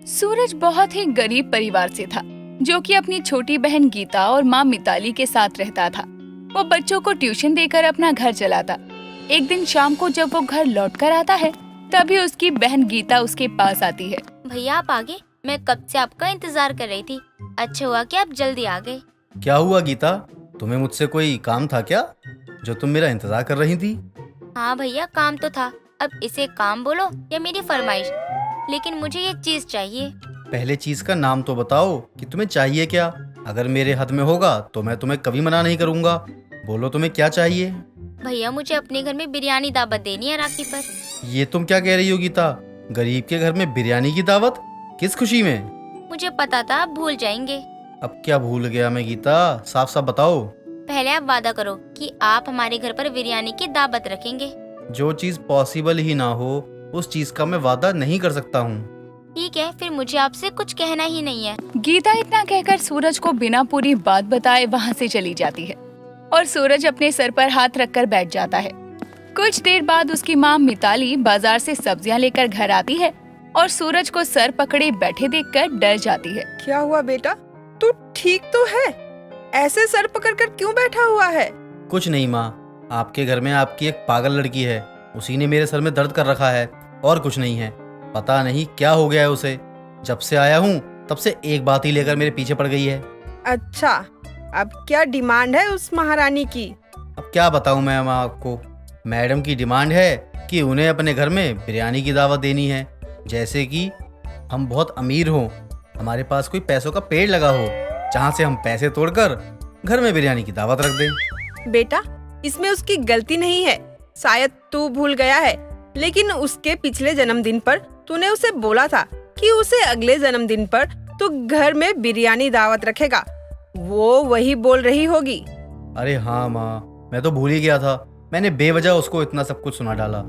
सूरज बहुत ही गरीब परिवार से था, जो कि अपनी छोटी बहन गीता और माँ मिताली के साथ रहता था। वो बच्चों को ट्यूशन देकर अपना घर चलाता। एक दिन शाम को जब वो घर लौट कर आता है, तभी उसकी बहन गीता उसके पास आती है। भैया आप आ गए? मैं कब से आपका इंतजार कर रही थी। अच्छा हुआ कि आप जल्दी आ गए। क्या हुआ गीता, तुम्हें मुझसे कोई काम था क्या, जो तुम मेरा इंतजार कर रही थी? हाँ भैया काम तो था। अब इसे काम बोलो या मेरी फरमाइश, लेकिन मुझे ये चीज चाहिए। पहले चीज का नाम तो बताओ कि तुम्हें चाहिए क्या। अगर मेरे हद में होगा तो मैं तुम्हें कभी मना नहीं करूँगा। बोलो तुम्हें क्या चाहिए। भैया मुझे अपने घर में बिरयानी दावत देनी है राखी पर। ये तुम क्या कह रही हो गीता, गरीब के घर में बिरयानी की दावत, किस खुशी में? मुझे पता था आप भूल जाएंगे। अब क्या भूल गया मैं गीता, साफ साफ बताओ। पहले आप वादा करो कि आप हमारे घर पर बिरयानी की दावत रखेंगे। जो चीज पॉसिबल ही ना हो उस चीज का मैं वादा नहीं कर सकता हूँ। ठीक है, फिर मुझे आपसे कुछ कहना ही नहीं है। गीता इतना कहकर सूरज को बिना पूरी बात बताए वहाँ से चली जाती है और सूरज अपने सर पर हाथ रखकर बैठ जाता है। कुछ देर बाद उसकी माँ मिताली बाजार से सब्जियाँ लेकर घर आती है और सूरज को सर पकड़े बैठे देखकर डर जाती है। क्या हुआ बेटा, तू ठीक तो है? ऐसे सर पकड़कर क्यों बैठा हुआ है? कुछ नहीं माँ, आपके घर में आपकी एक पागल लड़की है, उसी ने मेरे सर में दर्द कर रखा है और कुछ नहीं है। पता नहीं क्या हो गया है उसे। जब से आया हूँ तब से एक बात ही लेकर मेरे पीछे पड़ गई है। अच्छा, अब क्या डिमांड है उस महारानी की? अब क्या बताऊँ मैं आपको। मैडम की डिमांड है कि उन्हें अपने घर में बिरयानी की दावत देनी है, जैसे कि हम बहुत अमीर हों, हमारे पास कोई पैसों का पेड़ लगा हो, जहाँ से हम पैसे तोड़कर घर में बिरयानी की दावत रख दें। बेटा, इसमें उसकी गलती नहीं है। शायद तू भूल गया है, लेकिन उसके पिछले जन्मदिन पर तूने उसे बोला था कि उसे अगले जन्मदिन पर तू घर में बिरयानी दावत रखेगा। वो वही बोल रही होगी। अरे हाँ माँ, मैं तो भूल ही गया था। मैंने बेवजह उसको इतना सब कुछ सुना डाला।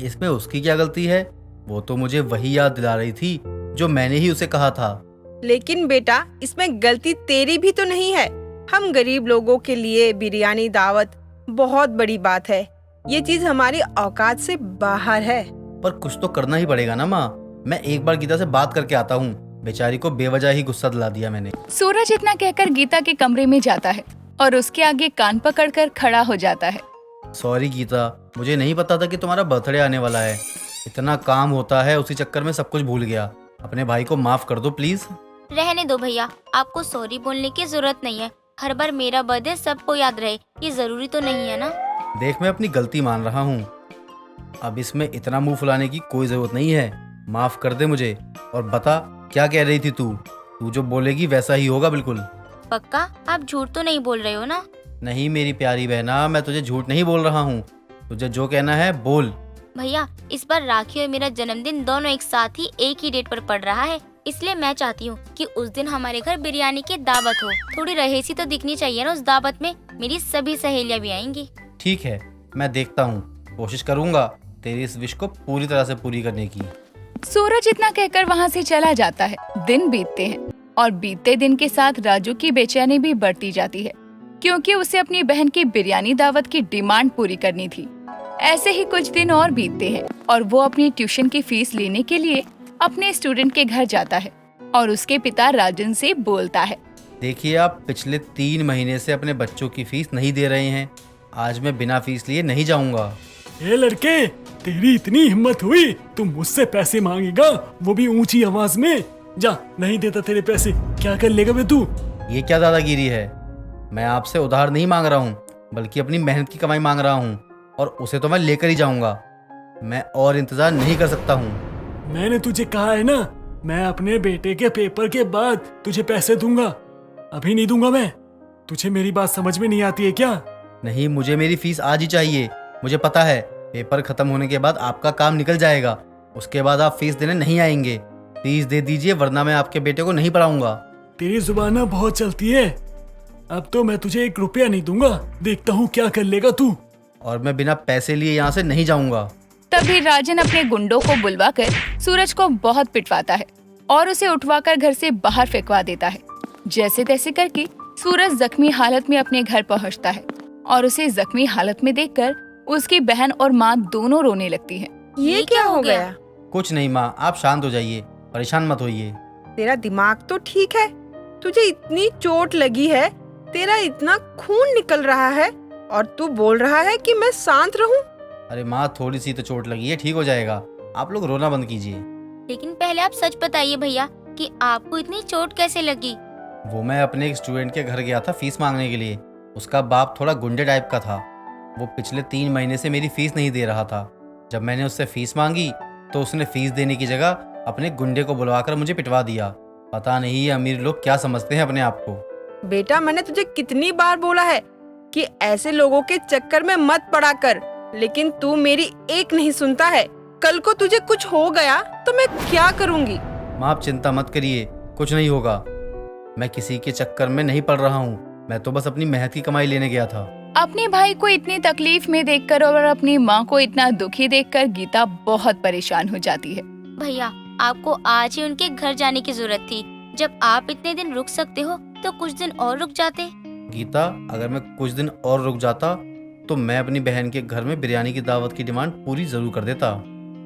इसमें उसकी क्या गलती है? वो तो मुझे वही याद दिला रही थी जो मैंने ही उसे कहा था। लेकिन बेटा, इसमें गलती तेरी भी तो नहीं है। हम गरीब लोगों के लिए बिरयानी दावत बहुत बड़ी बात है। ये चीज हमारी औकात से बाहर है। पर कुछ तो करना ही पड़ेगा ना माँ। मैं एक बार गीता से बात करके आता हूँ। बेचारी को बेवजह ही गुस्सा दिला दिया मैंने। सूरज इतना कहकर गीता के कमरे में जाता है और उसके आगे कान पकड़कर खड़ा हो जाता है। सॉरी गीता, मुझे नहीं पता था कि तुम्हारा बर्थडे आने वाला है। इतना काम होता है, उसी चक्कर में सब कुछ भूल गया। अपने भाई को माफ कर दो प्लीज। रहने दो भैया, आपको सॉरी बोलने की जरूरत नहीं है। हर बार मेरा बर्थडे सबको याद रहे, ये जरूरी तो नहीं है ना। देख, मैं अपनी गलती मान रहा हूँ। अब इसमें इतना मुंह फुलाने की कोई जरूरत नहीं है। माफ कर दे मुझे। और बता, क्या कह रही थी तू? तू जो बोलेगी वैसा ही होगा बिल्कुल। पक्का? आप झूठ तो नहीं बोल रहे हो ना? नहीं मेरी प्यारी बहना, मैं तुझे झूठ नहीं बोल रहा हूँ। तुझे जो कहना है बोल। भैया, इस बार राखी और मेरा जन्मदिन दोनों एक साथ ही एक ही डेट पर पड़ रहा है, इसलिए मैं चाहती हूँ कि उस दिन हमारे घर बिरयानी की दावत हो। थोड़ी रहीसी तो दिखनी चाहिए ना उस दावत में। मेरी सभी सहेलियाँ भी आएंगी। ठीक है, मैं देखता हूँ, कोशिश करूँगा तेरी इस विश को पूरी तरह से पूरी करने की। सूरज इतना कहकर वहाँ से चला जाता है। दिन बीतते हैं और बीतते दिन के साथ राजू की बेचैनी भी बढ़ती जाती है, क्योंकि उसे अपनी बहन की बिरयानी दावत की डिमांड पूरी करनी थी। ऐसे ही कुछ दिन और बीतते हैं और वो अपनी ट्यूशन की फीस लेने के लिए अपने स्टूडेंट के घर जाता है और उसके पिता राजन से बोलता है। देखिए, आप पिछले 3 महीने से अपने बच्चों की फीस नहीं दे रहे हैं। आज मैं बिना फीस लिए नहीं जाऊंगा। ए लड़के, तेरी इतनी हिम्मत हुई, तुम मुझसे पैसे मांगेगा, वो भी ऊंची आवाज में? जा, नहीं देता तेरे पैसे, क्या कर लेगा बे तू? ये क्या दादागिरी है? मैं आपसे उधार नहीं मांग रहा हूँ, बल्कि अपनी मेहनत की कमाई मांग रहा हूँ, और उसे तो मैं लेकर ही जाऊंगा। मैं और इंतजार नहीं कर सकता हूँ। मैंने तुझे कहा है ना, मैं अपने बेटे के पेपर के बाद तुझे पैसे दूंगा। अभी नहीं दूंगा मैं। तुझे मेरी बात समझ में नहीं आती है क्या? नहीं, मुझे मेरी फीस आज ही चाहिए। मुझे पता है पेपर खत्म होने के बाद आपका काम निकल जाएगा, उसके बाद आप फीस देने नहीं आएंगे। प्लीज दे दीजिए, वरना मैं आपके बेटे को नहीं पढ़ाऊंगा। तेरी जुबान ना बहुत चलती है। अब तो मैं तुझे 1 रुपया नहीं दूंगा, देखता हूँ क्या कर लेगा तू। और मैं बिना पैसे लिए यहाँ से नहीं जाऊंगा। तभी राजन अपने गुंडों को बुलवाकर सूरज को बहुत पिटवाता है और उसे उठवाकर घर से बाहर फेंकवा देता है। जैसे तैसे करके सूरज जख्मी हालत में अपने घर पहुंचता है और उसे जख्मी हालत में देखकर उसकी बहन और माँ दोनों रोने लगती हैं। ये क्या हो गया? कुछ नहीं माँ, आप शांत हो जाइए। परेशान मत होइए। तेरा दिमाग तो ठीक है, तुझे इतनी चोट लगी है, तेरा इतना खून निकल रहा है और तू बोल रहा है कि मैं शांत रहूं। अरे माँ, थोड़ी सी तो चोट लगी है, ठीक हो जाएगा। आप लोग रोना बंद कीजिए। लेकिन पहले आप सच बताइए भैया कि आपको इतनी चोट कैसे लगी। वो मैं अपने एक स्टूडेंट के घर गया था फीस मांगने के लिए। उसका बाप थोड़ा गुंडे टाइप का था। वो पिछले 3 महीने से मेरी फीस नहीं दे रहा था। जब मैंने उससे फीस मांगी तो उसने फीस देने की जगह अपने गुंडे को बुलवाकर मुझे पिटवा दिया। पता नहीं ये अमीर लोग क्या समझते हैं अपने आप को। बेटा, मैंने तुझे कितनी बार बोला है कि ऐसे लोगों के चक्कर में मत पड़ा कर, लेकिन तू मेरी एक नहीं सुनता है। कल को तुझे कुछ हो गया तो मैं क्या करूंगी? माँ, आप चिंता मत करिए, कुछ नहीं होगा। मैं किसी के चक्कर में नहीं पड़ रहा हूँ। मैं तो बस अपनी मेहनत की कमाई लेने गया था। अपने भाई को इतनी तकलीफ में देखकर और अपनी माँ को इतना दुखी देखकर गीता बहुत परेशान हो जाती है। भैया, आपको आज ही उनके घर जाने की जरूरत थी। जब आप इतने दिन रुक सकते हो तो कुछ दिन और रुक जाते। गीता, अगर मैं कुछ दिन और रुक जाता तो मैं अपनी बहन के घर में बिरयानी की दावत की डिमांड पूरी जरूर कर देता।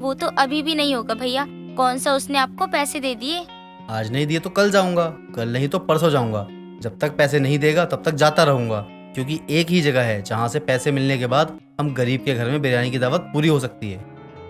वो तो अभी भी नहीं होगा भैया। कौन सा उसने आपको पैसे दे दिए? आज नहीं दिए तो कल जाऊंगा, कल नहीं तो परसों जाऊंगा। जब तक पैसे नहीं देगा तब तक जाता रहूंगा, क्योंकि एक ही जगह है जहाँ से पैसे मिलने के बाद हम गरीब के घर में बिरयानी की दावत पूरी हो सकती है।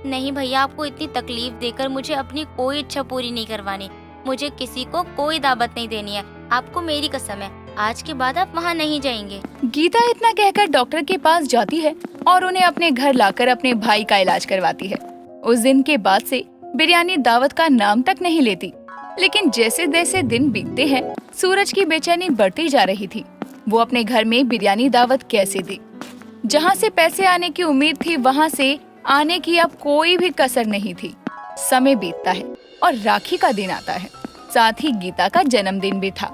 नहीं भैया, आपको इतनी तकलीफ देकर मुझे अपनी कोई इच्छा पूरी नहीं करवानी। मुझे किसी को कोई दावत नहीं देनी है। आपको मेरी कसम है, आज के बाद आप वहाँ नहीं जाएंगे। गीता इतना कहकर डॉक्टर के पास जाती है और उन्हें अपने घर लाकर अपने भाई का इलाज करवाती है। उस दिन के बाद से बिरयानी दावत का नाम तक नहीं लेती। लेकिन जैसे जैसे दिन बीतते हैं, सूरज की बेचैनी बढ़ती जा रही थी। वो अपने घर में बिरयानी दावत कैसे दे? जहाँ से पैसे आने की उम्मीद थी, वहाँ से आने की अब कोई भी कसर नहीं थी। समय बीतता है और राखी का दिन आता है। साथ ही गीता का जन्मदिन भी था।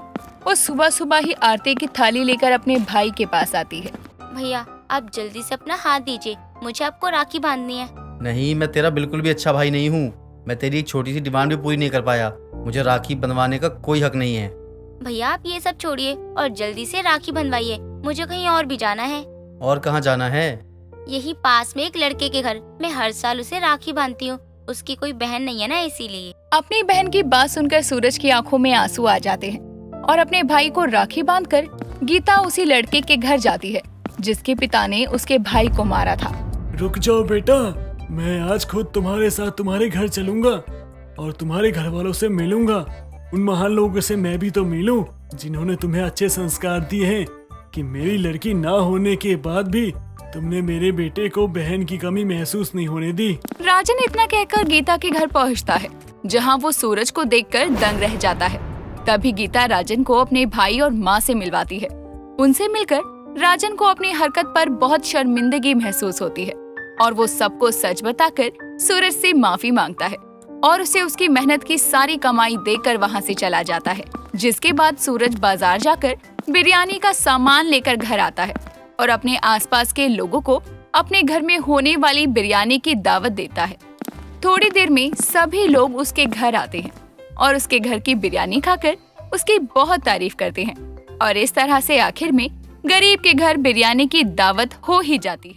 वो सुबह सुबह ही आरती की थाली लेकर अपने भाई के पास आती है। भैया, आप जल्दी से अपना हाथ दीजिए, मुझे आपको राखी बांधनी है। नहीं, मैं तेरा बिल्कुल भी अच्छा भाई नहीं हूँ। मैं तेरी एक छोटी सी डिमांड भी पूरी नहीं कर पाया। मुझे राखी बंधवाने का कोई हक नहीं है। भैया, आप ये सब छोड़िए और जल्दी से राखी बंधवाइए। मुझे कहीं और भी जाना है। और कहाँ जाना है? यही पास में एक लड़के के घर। मैं हर साल उसे राखी बांधती हूँ। उसकी कोई बहन नहीं है ना, इसीलिए। अपनी बहन की बात सुनकर सूरज की आंखों में आंसू आ जाते हैं और अपने भाई को राखी बांधकर गीता उसी लड़के के घर जाती है जिसके पिता ने उसके भाई को मारा था। रुक जाओ बेटा, मैं आज खुद तुम्हारे साथ तुम्हारे घर चलूंगा और तुम्हारे घर वालों से मिलूंगा। उन महान लोगों से मैं भी तो मिलूं जिन्होंने तुम्हें अच्छे संस्कार दिए हैं कि मेरी लड़की ना होने के बाद भी तुमने मेरे बेटे को बहन की कमी महसूस नहीं होने दी। राजन इतना कहकर गीता के घर पहुंचता है, जहां वो सूरज को देखकर दंग रह जाता है। तभी गीता राजन को अपने भाई और माँ से मिलवाती है। उनसे मिलकर राजन को अपनी हरकत पर बहुत शर्मिंदगी महसूस होती है और वो सबको सच बताकर सूरज से माफी मांगता है और उसे उसकी मेहनत की सारी कमाई देकर वहाँ से चला जाता है। जिसके बाद सूरज बाजार जाकर बिरयानी का सामान लेकर घर आता है और अपने आसपास के लोगों को अपने घर में होने वाली बिरयानी की दावत देता है। थोड़ी देर में सभी लोग उसके घर आते हैं और उसके घर की बिरयानी खाकर उसकी बहुत तारीफ करते हैं और इस तरह से आखिर में गरीब के घर बिरयानी की दावत हो ही जाती है।